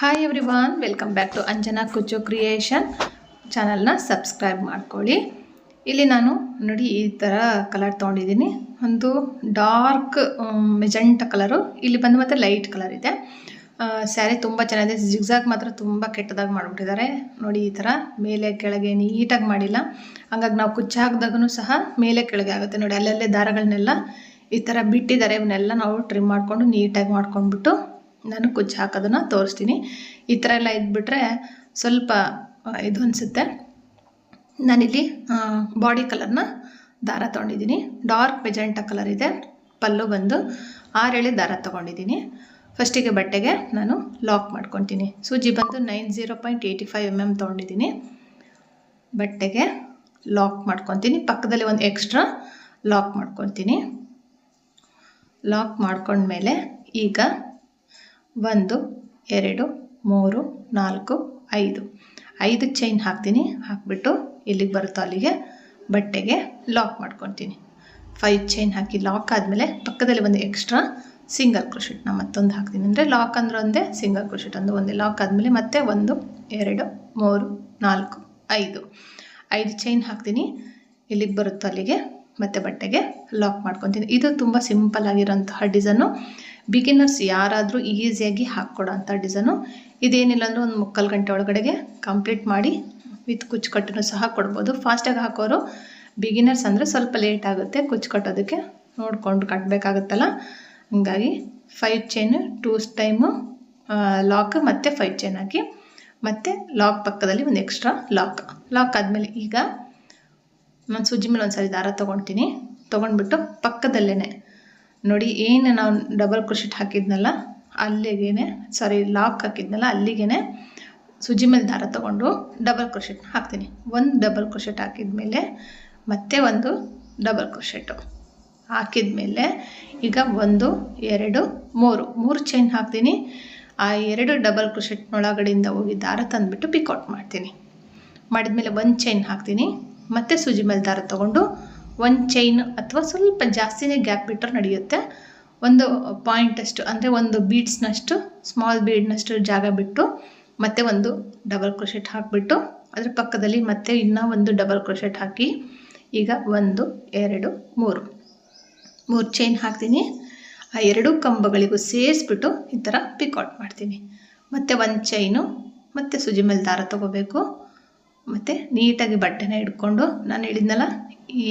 Hi everyone, welcome back to Anjana Kuchchu creation ಚಾನಲ್ನ subscribe ಮಾಡ್ಕೊಳ್ಳಿ. ಇಲ್ಲಿ ನಾನು ನೋಡಿ ಈ ಥರ ಕಲರ್ ತೊಗೊಂಡಿದ್ದೀನಿ. ಒಂದು ಡಾರ್ಕ್ ಮೆಜೆಂಟಾ ಕಲರು, ಇಲ್ಲಿ ಬಂದು ಮತ್ತೆ ಲೈಟ್ ಕಲರ್ ಇದೆ. ಸ್ಯಾರಿ ತುಂಬ ಚೆನ್ನಾಗಿದೆ. ಜಿಗ್ಜಾಗ್ ಮಾತ್ರ ತುಂಬ ಕೆಟ್ಟದಾಗಿ ಮಾಡಿಬಿಟ್ಟಿದ್ದಾರೆ ನೋಡಿ. ಈ ಥರ ಮೇಲೆ ಕೆಳಗೆ ನೀಟಾಗಿ ಮಾಡಿಲ್ಲ, ಹಂಗಾಗಿ ನಾವು ಕುಚ್ಚು ಹಾಕಿದಾಗೂ ಸಹ ಮೇಲೆ ಕೆಳಗೆ ಆಗುತ್ತೆ ನೋಡಿ. ಅಲ್ಲಲ್ಲೇ ದಾರಗಳನ್ನೆಲ್ಲ ಈ ಥರ ಬಿಟ್ಟಿದ್ದಾರೆ. ಇವನ್ನೆಲ್ಲ ನಾವು ಟ್ರಿಮ್ ಮಾಡಿಕೊಂಡು ನೀಟಾಗಿ ಮಾಡ್ಕೊಂಡ್ಬಿಟ್ಟು ನಾನು ಕುಚ್ಚು ಹಾಕೋದನ್ನು ತೋರಿಸ್ತೀನಿ. ಈ ಥರ ಎಲ್ಲ ಇದ್ಬಿಟ್ರೆ ಸ್ವಲ್ಪ ಇದು ಅನಿಸುತ್ತೆ. ನಾನಿಲ್ಲಿ ಬಾಡಿ ಕಲರ್ನ ದಾರ ತೊಗೊಂಡಿದ್ದೀನಿ. ಡಾರ್ಕ್ ಮೆಜೆಂಟಾ ಕಲರ್ ಇದೆ. ಪಲ್ಲು ಬಂದು 6 ಎಳೆ ದಾರ ತೊಗೊಂಡಿದ್ದೀನಿ. ಫಸ್ಟಿಗೆ ಬಟ್ಟೆಗೆ ನಾನು ಲಾಕ್ ಮಾಡ್ಕೊತೀನಿ. ಸೂಜಿ ಬಂದು 90.85 mm ತೊಗೊಂಡಿದ್ದೀನಿ. ಬಟ್ಟೆಗೆ ಲಾಕ್ ಮಾಡ್ಕೊತೀನಿ. ಪಕ್ಕದಲ್ಲಿ ಒಂದು ಎಕ್ಸ್ಟ್ರಾ ಲಾಕ್ ಮಾಡ್ಕೊತೀನಿ. ಲಾಕ್ ಮಾಡ್ಕೊಂಡ್ಮೇಲೆ ಈಗ 1 2 3 4 5 ಚೈನ್ ಹಾಕ್ತೀನಿ. ಹಾಕ್ಬಿಟ್ಟು ಇಲ್ಲಿಗೆ ಬರುತ್ತೋ ಅಲ್ಲಿಗೆ ಬಟ್ಟೆಗೆ ಲಾಕ್ ಮಾಡ್ಕೊತೀನಿ. 5 ಚೈನ್ ಹಾಕಿ ಲಾಕ್ ಆದಮೇಲೆ ಪಕ್ಕದಲ್ಲಿ ಒಂದು ಎಕ್ಸ್ಟ್ರಾ ಸಿಂಗಲ್ ಕ್ರೋಶೆಟ್ನ ಮತ್ತೊಂದು ಹಾಕ್ತೀನಿ. ಅಂದರೆ ಲಾಕ್ ಅಂದ್ರೆ ಒಂದೇ, ಸಿಂಗಲ್ ಕ್ರೋಶೆಟ್ ಅಂದ್ರೆ ಒಂದೇ. ಲಾಕ್ ಆದಮೇಲೆ ಮತ್ತೆ 1 2 3 4 5 ಚೈನ್ ಹಾಕ್ತೀನಿ. ಇಲ್ಲಿಗೆ ಬರುತ್ತೋ ಅಲ್ಲಿಗೆ ಮತ್ತೆ ಬಟ್ಟೆಗೆ ಲಾಕ್ ಮಾಡ್ಕೊತೀನಿ. ಇದು ತುಂಬ ಸಿಂಪಲ್ ಆಗಿರೋಂತಹ ಡಿಸೈನು. ಬಿಗಿನರ್ಸ್ ಯಾರಾದರೂ ಈಸಿಯಾಗಿ ಹಾಕ್ಕೊಡೋ ಅಂಥ ಡಿಸೈನು. ಇದೇನಿಲ್ಲ ಅಂದರೆ ಒಂದು 3/4 ಗಂಟೆ ಒಳಗಡೆಗೆ ಕಂಪ್ಲೀಟ್ ಮಾಡಿ ವಿತ್ ಕುಚ್ಚು ಕಟ್ಟನ್ನು ಸಹ ಕೊಡ್ಬೋದು. ಫಾಸ್ಟಾಗಿ ಹಾಕೋರು ಬಿಗಿನರ್ಸ್ ಅಂದರೆ ಸ್ವಲ್ಪ ಲೇಟ್ ಆಗುತ್ತೆ ಕುಚ್ಚು ಕಟ್ಟೋದಕ್ಕೆ, ನೋಡಿಕೊಂಡು ಕಟ್ಟಬೇಕಾಗುತ್ತಲ್ಲ. ಹಂಗಾಗಿ 5 ಚೈನು 2 ಟೈಮು ಲಾಕ್ ಮತ್ತು 5 ಚೈನ್ ಹಾಕಿ ಮತ್ತು ಲಾಕ್ ಪಕ್ಕದಲ್ಲಿ ಒಂದು ಎಕ್ಸ್ಟ್ರಾ ಲಾಕ್ ಆದಮೇಲೆ ಈಗ ನಾನು ಸೂಜಿ ಮೇಲೆ ಒಂದು ಸಾರಿ ದಾರ ತೊಗೊಳ್ತೀನಿ. ತೊಗೊಂಡ್ಬಿಟ್ಟು ಪಕ್ಕದಲ್ಲೇ ನೋಡಿ ಏನು ನಾವು ಡಬಲ್ ಕ್ರೋಶೆಟ್ ಹಾಕಿದ್ನಲ್ಲ ಅಲ್ಲಿಗೆ, ಲಾಕ್ ಹಾಕಿದ್ನಲ್ಲ ಅಲ್ಲಿಗೆ ಸೂಜಿ ಮೇಲೆ ದಾರ ತೊಗೊಂಡು ಡಬಲ್ ಕ್ರೋಶೆಟ್ನ ಹಾಕ್ತೀನಿ. ಒಂದು ಡಬಲ್ ಕ್ರೋಶೆಟ್ ಹಾಕಿದ್ಮೇಲೆ ಮತ್ತೆ ಒಂದು ಡಬಲ್ ಕ್ರೋಶೆಟ್ಟು ಹಾಕಿದ್ಮೇಲೆ ಈಗ 1 2 3 ಚೈನ್ ಹಾಕ್ತೀನಿ. ಆ 2 ಡಬಲ್ ಕ್ರೋಶೆಟ್ನೊಳಗಡೆಯಿಂದ ಹೋಗಿ ದಾರ ತಂದುಬಿಟ್ಟು ಪಿಕೌಟ್ ಮಾಡ್ತೀನಿ. ಮಾಡಿದ್ಮೇಲೆ 1 ಚೈನ್ ಹಾಕ್ತೀನಿ. ಮತ್ತೆ ಸೂಜಿ ಮೇಲೆ ದಾರ ತೊಗೊಂಡು 1 ಚೈನ್ ಅಥವಾ ಸ್ವಲ್ಪ ಜಾಸ್ತಿನೇ ಗ್ಯಾಪ್ ಬಿಟ್ಟರೆ ನಡೆಯುತ್ತೆ. ಒಂದು ಪಾಯಿಂಟಷ್ಟು ಅಂದರೆ ಒಂದು ಬೀಡ್ಸ್ನಷ್ಟು, ಸ್ಮಾಲ್ ಬೀಡ್ನಷ್ಟು ಜಾಗ ಬಿಟ್ಟು ಮತ್ತೆ ಒಂದು ಡಬಲ್ ಕ್ರೋಶೆಟ್ ಹಾಕಿಬಿಟ್ಟು ಅದ್ರ ಪಕ್ಕದಲ್ಲಿ ಮತ್ತೆ ಇನ್ನೂ ಒಂದು ಡಬಲ್ ಕ್ರೋಶೆಟ್ ಹಾಕಿ ಈಗ 1 2 3 ಚೈನ್ ಹಾಕ್ತೀನಿ. ಆ 2 ಕಂಬಗಳಿಗೂ ಸೇರಿಸ್ಬಿಟ್ಟು ಈ ಥರ ಪಿಕೌಟ್ ಮಾಡ್ತೀನಿ. ಮತ್ತು 1 ಚೈನು ಮತ್ತು ಸೂಜಿ ಮೇಲೆ ದಾರ ತೊಗೋಬೇಕು. ಮತ್ತು ನೀಟಾಗಿ ಬಟ್ಟೆನ ಹಿಡ್ಕೊಂಡು, ನಾನು ಹೇಳಿದ್ನಲ್ಲ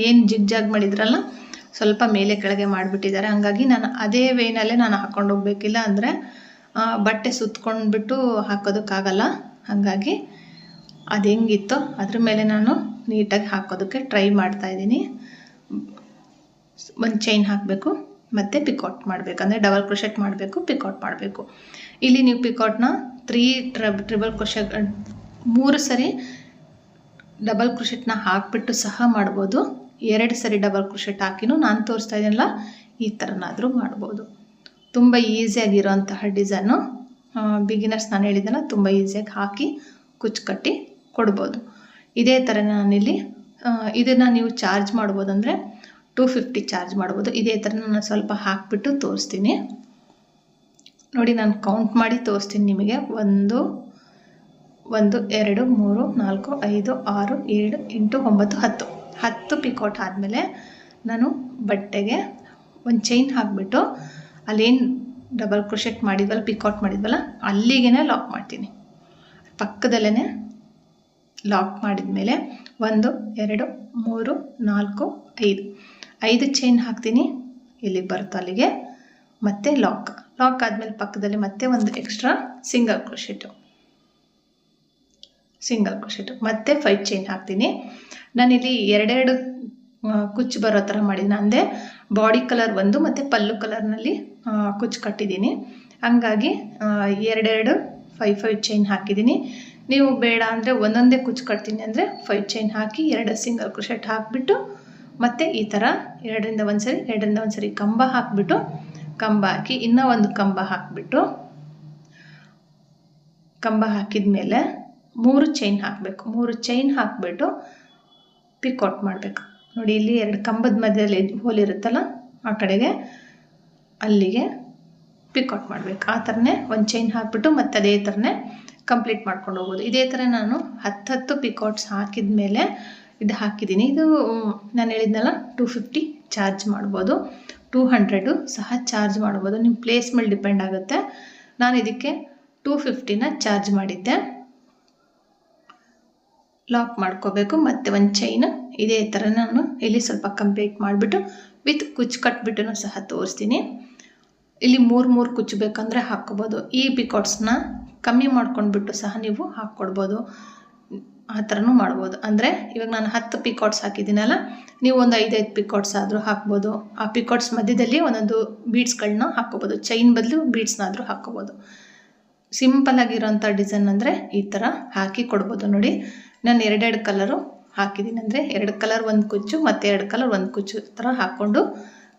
ಏನು ಜಿಗ್ಜಾಗ್ ಮಾಡಿದ್ರಲ್ಲ ಸ್ವಲ್ಪ ಮೇಲೆ ಕೆಳಗೆ ಮಾಡಿಬಿಟ್ಟಿದ್ದಾರೆ. ಹಂಗಾಗಿ ನಾನು ಅದೇ ವೇನಲ್ಲೇ ನಾನು ಹಾಕ್ಕೊಂಡು ಹೋಗ್ಬೇಕಿಲ್ಲ ಅಂದರೆ ಬಟ್ಟೆ ಸುತ್ಕೊಂಡ್ಬಿಟ್ಟು ಹಾಕೋದಕ್ಕಾಗಲ್ಲ. ಹಾಗಾಗಿ ಅದು ಹೆಂಗಿತ್ತೋ ಅದ್ರ ಮೇಲೆ ನಾನು ನೀಟಾಗಿ ಹಾಕೋದಕ್ಕೆ ಟ್ರೈ ಮಾಡ್ತಾಯಿದ್ದೀನಿ. 1 ಚೈನ್ ಹಾಕಬೇಕು ಮತ್ತು ಪಿಕೌಟ್ ಮಾಡಬೇಕು, ಅಂದರೆ ಡಬಲ್ ಕ್ರೋಶೆಟ್ ಮಾಡಬೇಕು, ಪಿಕೌಟ್ ಮಾಡಬೇಕು. ಇಲ್ಲಿ ನೀವು ಪಿಕೌಟ್ನ 3 ಟ್ರಿಬಲ್ ಕ್ರೋಶೆಟ್ 3 ಸರಿ ಡಬಲ್ ಕ್ರೋಶೆಟ್ನ ಹಾಕಿಬಿಟ್ಟು ಸಹ ಮಾಡ್ಬೋದು. 2 ಸರಿ ಡಬಲ್ ಕ್ರೋಶೆಟ್ ಹಾಕಿನೂ ನಾನು ತೋರಿಸ್ತಾ ಇದ್ದೀನಲ್ಲ ಈ ಥರನಾದರೂ ಮಾಡ್ಬೋದು. ತುಂಬ ಈಸಿಯಾಗಿರೋಂತಹ ಡಿಸೈನು. ಬಿಗಿನರ್ಸ್ ನಾನು ಹೇಳಿದ್ದೆಲ್ಲ ತುಂಬ ಈಸಿಯಾಗಿ ಹಾಕಿ ಕುಚ್ಚು ಕಟ್ಟಿ ಕೊಡ್ಬೋದು. ಇದೇ ಥರ ನಾನಿಲ್ಲಿ ಇದನ್ನು ನೀವು ಚಾರ್ಜ್ ಮಾಡ್ಬೋದು, ಅಂದರೆ 250 ಚಾರ್ಜ್ ಮಾಡ್ಬೋದು. ಇದೇ ಥರ ನಾನು ಸ್ವಲ್ಪ ಹಾಕಿಬಿಟ್ಟು ತೋರಿಸ್ತೀನಿ ನೋಡಿ. ನಾನು ಕೌಂಟ್ ಮಾಡಿ ತೋರಿಸ್ತೀನಿ ನಿಮಗೆ. 1 2 3 4 5 6 7 8 9 10 ಪಿಕೌಟ್ ಆದಮೇಲೆ ನಾನು ಬಟ್ಟೆಗೆ 1 ಚೈನ್ ಹಾಕಿಬಿಟ್ಟು ಅಲ್ಲೇನು ಡಬಲ್ ಕ್ರೋಶೆಟ್ ಮಾಡಿದ್ವಲ್ಲ, ಪಿಕೌಟ್ ಮಾಡಿದ್ವಲ್ಲ ಅಲ್ಲಿಗೆ ಲಾಕ್ ಮಾಡ್ತೀನಿ. ಪಕ್ಕದಲ್ಲೇ ಲಾಕ್ ಮಾಡಿದ್ಮೇಲೆ 1 2 3 4 5 ಚೈನ್ ಹಾಕ್ತೀನಿ. ಇಲ್ಲಿಗೆ ಬರುತ್ತೋ ಅಲ್ಲಿಗೆ ಮತ್ತೆ ಲಾಕ್ ಆದಮೇಲೆ ಪಕ್ಕದಲ್ಲಿ ಮತ್ತೆ ಒಂದು ಎಕ್ಸ್ಟ್ರಾ ಸಿಂಗಲ್ ಕ್ರೋಶೆಟ್ಟು ಮತ್ತೆ 5 ಚೈನ್ ಹಾಕ್ತೀನಿ. ನಾನಿಲ್ಲಿ 2 ಕುಚ್ಚು ಬರೋ ಥರ ಮಾಡಿದ್ದೀನಿ. ಅಂದರೆ ಬಾಡಿ ಕಲರ್ ಒಂದು ಮತ್ತು ಪಲ್ಲು ಕಲರ್ನಲ್ಲಿ ಕುಚ್ಚು ಕಟ್ಟಿದ್ದೀನಿ. ಹಂಗಾಗಿ 2 5 ಚೈನ್ ಹಾಕಿದ್ದೀನಿ. ನೀವು ಬೇಡ ಅಂದರೆ ಒಂದೊಂದೇ ಕುಚ್ಚು ಕಟ್ತೀನಿ ಅಂದರೆ 5 ಚೈನ್ ಹಾಕಿ 2 ಸಿಂಗಲ್ ಕ್ರೋಶೆಟ್ ಹಾಕಿಬಿಟ್ಟು ಮತ್ತು ಈ ಥರ 2ರಿಂದ 1 ಸರಿ ಕಂಬ ಹಾಕಿಬಿಟ್ಟು ಕಂಬ ಹಾಕಿ ಇನ್ನೂ ಒಂದು ಕಂಬ ಹಾಕಿಬಿಟ್ಟು ಕಂಬ ಹಾಕಿದ 3 ಚೈನ್ ಹಾಕಬೇಕು. 3 ಚೈನ್ ಹಾಕಿಬಿಟ್ಟು ಪಿಕೌಟ್ ಮಾಡಬೇಕು ನೋಡಿ. ಇಲ್ಲಿ 2 ಕಂಬದ ಮಧ್ಯದಲ್ಲಿ ಹೋಲ್ ಇರುತ್ತಲ್ಲ ಆ ಕಡೆಗೆ ಅಲ್ಲಿಗೆ ಪಿಕೌಟ್ ಮಾಡಬೇಕು. ಆ ಥರನೇ ಒಂದು ಚೈನ್ ಹಾಕಿಬಿಟ್ಟು ಮತ್ತೆ ಅದೇ ಥರನೇ ಕಂಪ್ಲೀಟ್ ಮಾಡ್ಕೊಂಡು ಹೋಗೋದು. ಇದೇ ಥರ ನಾನು 10 ಪಿಕೌಟ್ಸ್ ಹಾಕಿದ ಮೇಲೆ ಇದು ಹಾಕಿದ್ದೀನಿ. ಇದು ನಾನು ಹೇಳಿದ್ನಲ್ಲ 250 ಚಾರ್ಜ್ ಮಾಡ್ಬೋದು, 200 ಸಹ ಚಾರ್ಜ್ ಮಾಡ್ಬೋದು, ನಿಮ್ಮ ಪ್ಲೇಸ್ ಮೇಲೆ ಡಿಪೆಂಡ್ ಆಗುತ್ತೆ. ನಾನು ಇದಕ್ಕೆ 250ನ ಚಾರ್ಜ್ ಮಾಡಿದ್ದೆ. ಲಾಕ್ ಮಾಡ್ಕೋಬೇಕು. ಮತ್ತು ಒಂದು ಚೈನ್ ಇದೇ ಥರ ನಾನು ಇಲ್ಲಿ ಸ್ವಲ್ಪ ಕಂಪ್ಲೀಟ್ ಮಾಡಿಬಿಟ್ಟು ವಿತ್ ಕುಚ್ಚು ಕಟ್ಬಿಟ್ಟು ಸಹ ತೋರಿಸ್ತೀನಿ. ಇಲ್ಲಿ 3 ಕುಚ್ಚು ಬೇಕಂದರೆ ಹಾಕ್ಕೋಬೋದು. ಈ ಪಿಕೌಟ್ಸ್ನ ಕಮ್ಮಿ ಮಾಡ್ಕೊಂಡ್ಬಿಟ್ಟು ಸಹ ನೀವು ಹಾಕ್ಕೊಡ್ಬೋದು, ಆ ಥರನೂ ಮಾಡ್ಬೋದು. ಅಂದರೆ ಇವಾಗ ನಾನು 10 ಪಿಕೌಟ್ಸ್ ಹಾಕಿದ್ದೀನಲ್ಲ, ನೀವು ಒಂದು 5 ಪಿಕೌಟ್ಸ್ ಆದರೂ ಹಾಕ್ಬೋದು. ಆ ಪಿಕೌಟ್ಸ್ ಮಧ್ಯದಲ್ಲಿ ಒಂದೊಂದು ಬೀಡ್ಸ್ಗಳನ್ನ ಹಾಕ್ಕೋಬೋದು, ಚೈನ್ ಬದಲು ಬೀಡ್ಸ್ನಾದರೂ ಹಾಕ್ಕೋಬೋದು. ಸಿಂಪಲ್ಲಾಗಿರೋಂಥ ಡಿಸೈನ್ ಅಂದರೆ ಈ ಥರ ಹಾಕಿ ಕೊಡ್ಬೋದು. ನೋಡಿ, ನಾನು 2 ಕಲರು ಹಾಕಿದ್ದೀನಿ, ಅಂದರೆ 2 ಕಲರ್ ಒಂದು ಕುಚ್ಚು ಮತ್ತು 2 ಕಲರ್ ಒಂದು ಕುಚ್ಚು ಥರ ಹಾಕ್ಕೊಂಡು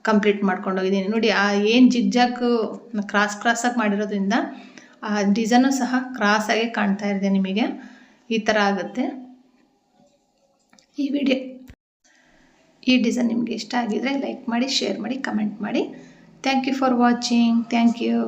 ಕಂಪ್ಲೀಟ್ ಮಾಡ್ಕೊಂಡು ಹೋಗಿದ್ದೀನಿ. ನೋಡಿ, ಆ ಏನು ಜಿಗ್ಜಾಗು ಕ್ರಾಸಾಗಿ ಮಾಡಿರೋದ್ರಿಂದ ಆ ಡಿಸೈನು ಸಹ ಕ್ರಾಸಾಗಿ ಕಾಣ್ತಾ ಇದೆ ನಿಮಗೆ. ಈ ಥರ ಆಗುತ್ತೆ. ಈ ಡಿಸೈನ್ ನಿಮಗೆ ಇಷ್ಟ ಆಗಿದರೆ ಲೈಕ್ ಮಾಡಿ, ಶೇರ್ ಮಾಡಿ, ಕಮೆಂಟ್ ಮಾಡಿ. Thank you for watching. Thank you.